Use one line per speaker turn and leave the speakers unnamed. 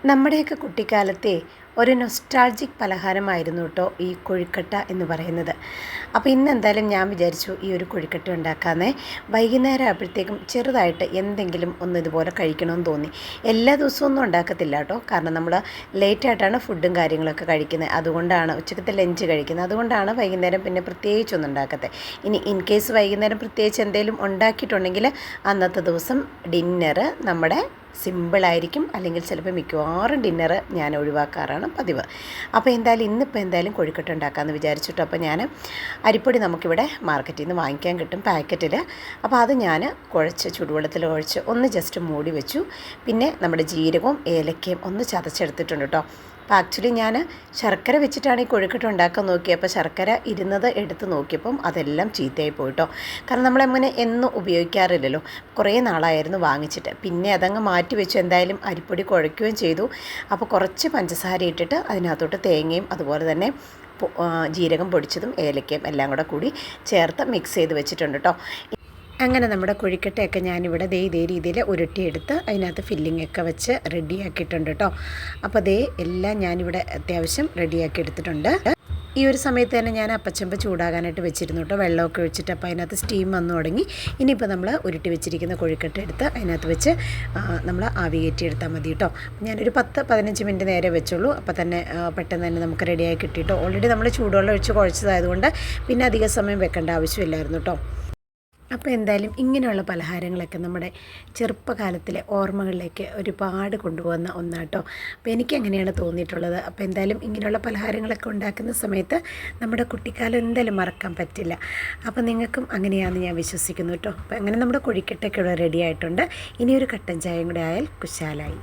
നമ്മുടെയൊക്കെ കുട്ടിക്കാലത്തെ ഒരു നൊസ്റ്റാൾജിക് പലഹാരമായിരുന്നു കേട്ടോ ഈ കൊഴുക്കട്ട എന്ന് പറയുന്നത്. അപ്പോൾ ഇന്ന് എന്തായാലും ഞാൻ വിചാരിച്ചു ഈ ഒരു കൊഴുക്കട്ട ഉണ്ടാക്കാമെന്നേ. വൈകുന്നേരം ആയപ്പോഴത്തേക്കും ചെറുതായിട്ട് എന്തെങ്കിലും ഒന്ന് ഇതുപോലെ കഴിക്കണമെന്ന് തോന്നി. എല്ലാ ദിവസവും ഒന്നും ഉണ്ടാക്കത്തില്ല കേട്ടോ, കാരണം നമ്മൾ ലേറ്റായിട്ടാണ് ഫുഡും കാര്യങ്ങളൊക്കെ കഴിക്കുന്നത്. അതുകൊണ്ടാണ് ഉച്ചക്കത്തെ ലഞ്ച് കഴിക്കുന്നത്. അതുകൊണ്ടാണ് വൈകുന്നേരം പിന്നെ പ്രത്യേകിച്ചൊന്നും ഉണ്ടാക്കത്തെ. ഇനി ഇൻ കേസ് വൈകുന്നേരം പ്രത്യേകിച്ച് എന്തെങ്കിലും ഉണ്ടാക്കിയിട്ടുണ്ടെങ്കിൽ അന്നത്തെ ദിവസം ഡിന്നറ് നമ്മുടെ സിമ്പിളായിരിക്കും, അല്ലെങ്കിൽ ചിലപ്പോൾ മിക്കവാറും ഡിന്നർ ഞാൻ ഒഴിവാക്കാറാണ് പതിവ്. അപ്പോൾ ഇന്നിപ്പോൾ എന്തായാലും കൊഴുക്കട്ട ഉണ്ടാക്കാമെന്ന് വിചാരിച്ചിട്ട് അപ്പോൾ ഞാൻ അരിപ്പൊടി നമുക്കിവിടെ മാർക്കറ്റിൽ നിന്ന് വാങ്ങിക്കാൻ കിട്ടും പാക്കറ്റിൽ. അപ്പോൾ അത് ഞാൻ കുഴച്ച് ചൂടുവെള്ളത്തിൽ കുഴച്ച് ഒന്ന് ജസ്റ്റ് മൂടി വെച്ചു. പിന്നെ നമ്മുടെ ജീരകവും ഏലക്കയും ഒന്ന് ചതച്ചെടുത്തിട്ടുണ്ട് കേട്ടോ. അപ്പോൾ ആക്ച്വലി ഞാൻ ശർക്കര വെച്ചിട്ടാണ് ഈ കൊഴുക്കട്ട ഉണ്ടാക്കാൻ നോക്കിയത്. അപ്പോൾ ശർക്കര ഇരുന്നത് എടുത്ത് നോക്കിയപ്പം അതെല്ലാം ചീത്തയായി പോയിട്ടോ. കാരണം നമ്മളങ്ങനെ എന്നും ഉപയോഗിക്കാറില്ലല്ലോ, കുറേ നാളായിരുന്നു വാങ്ങിച്ചിട്ട്. പിന്നെ അതങ്ങ് മാറ്റി വെച്ചു. എന്തായാലും അരിപ്പൊടി കുഴയ്ക്കുകയും ചെയ്തു. അപ്പോൾ കുറച്ച് പഞ്ചസാര ഇട്ടിട്ട് അതിനകത്തോട്ട് തേങ്ങയും അതുപോലെ തന്നെ ജീരകം പൊടിച്ചതും ഏലക്കയും എല്ലാം കൂടി ചേർത്ത് മിക്സ് ചെയ്ത് വെച്ചിട്ടുണ്ട് കേട്ടോ. അങ്ങനെ നമ്മുടെ കൊഴുക്കട്ടയൊക്കെ ഞാനിവിടെ ഇതേ രീതിയിൽ ഉരുട്ടിയെടുത്ത് അതിനകത്ത് ഫില്ലിംഗ് ഒക്കെ വെച്ച് റെഡിയാക്കിയിട്ടുണ്ട് കേട്ടോ. അപ്പോൾ എല്ലാം ഞാനിവിടെ അത്യാവശ്യം റെഡിയാക്കി എടുത്തിട്ടുണ്ട്. ഈ ഒരു സമയത്ത് തന്നെ ഞാൻ അപ്പച്ചമ്പ് ചൂടാകാനായിട്ട് വെച്ചിരുന്നു കേട്ടോ, വെള്ളമൊക്കെ വെച്ചിട്ട്. അപ്പോൾ അതിനകത്ത് സ്റ്റീം വന്നു തുടങ്ങി. ഇനിയിപ്പോൾ നമ്മൾ ഉരുട്ടി വെച്ചിരിക്കുന്ന കൊഴുക്കട്ട എടുത്ത് അതിനകത്ത് വെച്ച് നമ്മൾ ആവി കയറ്റി എടുത്താൽ മതി കേട്ടോ. ഞാനൊരു 10-15 മിനിറ്റ് നേരെ വെച്ചുള്ളൂ. അപ്പോൾ തന്നെ പെട്ടെന്ന് തന്നെ നമുക്ക് റെഡിയായി കിട്ടിയിട്ടോ. ഓൾറെഡി നമ്മൾ ചൂടുവെള്ളം ഒഴിച്ച് കുഴച്ചതായതുകൊണ്ട് പിന്നെ അധിക സമയം വെക്കേണ്ട ആവശ്യമില്ലായിരുന്നു കേട്ടോ. അപ്പോൾ എന്തായാലും ഇങ്ങനെയുള്ള പലഹാരങ്ങളൊക്കെ നമ്മുടെ ചെറുപ്പകാലത്തിലെ ഓർമ്മകളിലേക്ക് ഒരുപാട് കൊണ്ടുപോകുന്ന ഒന്നാട്ടോ. അപ്പോൾ എനിക്കങ്ങനെയാണ് തോന്നിയിട്ടുള്ളത്. അപ്പോൾ എന്തായാലും ഇങ്ങനെയുള്ള പലഹാരങ്ങളൊക്കെ ഉണ്ടാക്കുന്ന സമയത്ത് നമ്മുടെ കുട്ടിക്കാലം എന്തായാലും മറക്കാൻ പറ്റില്ല. അപ്പോൾ നിങ്ങൾക്കും അങ്ങനെയാണെന്ന് ഞാൻ വിശ്വസിക്കുന്നു കേട്ടോ. അപ്പോൾ അങ്ങനെ നമ്മുടെ കൊഴുക്കട്ടയൊക്കെ ഇവിടെ റെഡി ആയിട്ടുണ്ട്. ഇനിയൊരു കട്ടൻ ചായയും കൂടെ ആയാൽ കുശാലായി.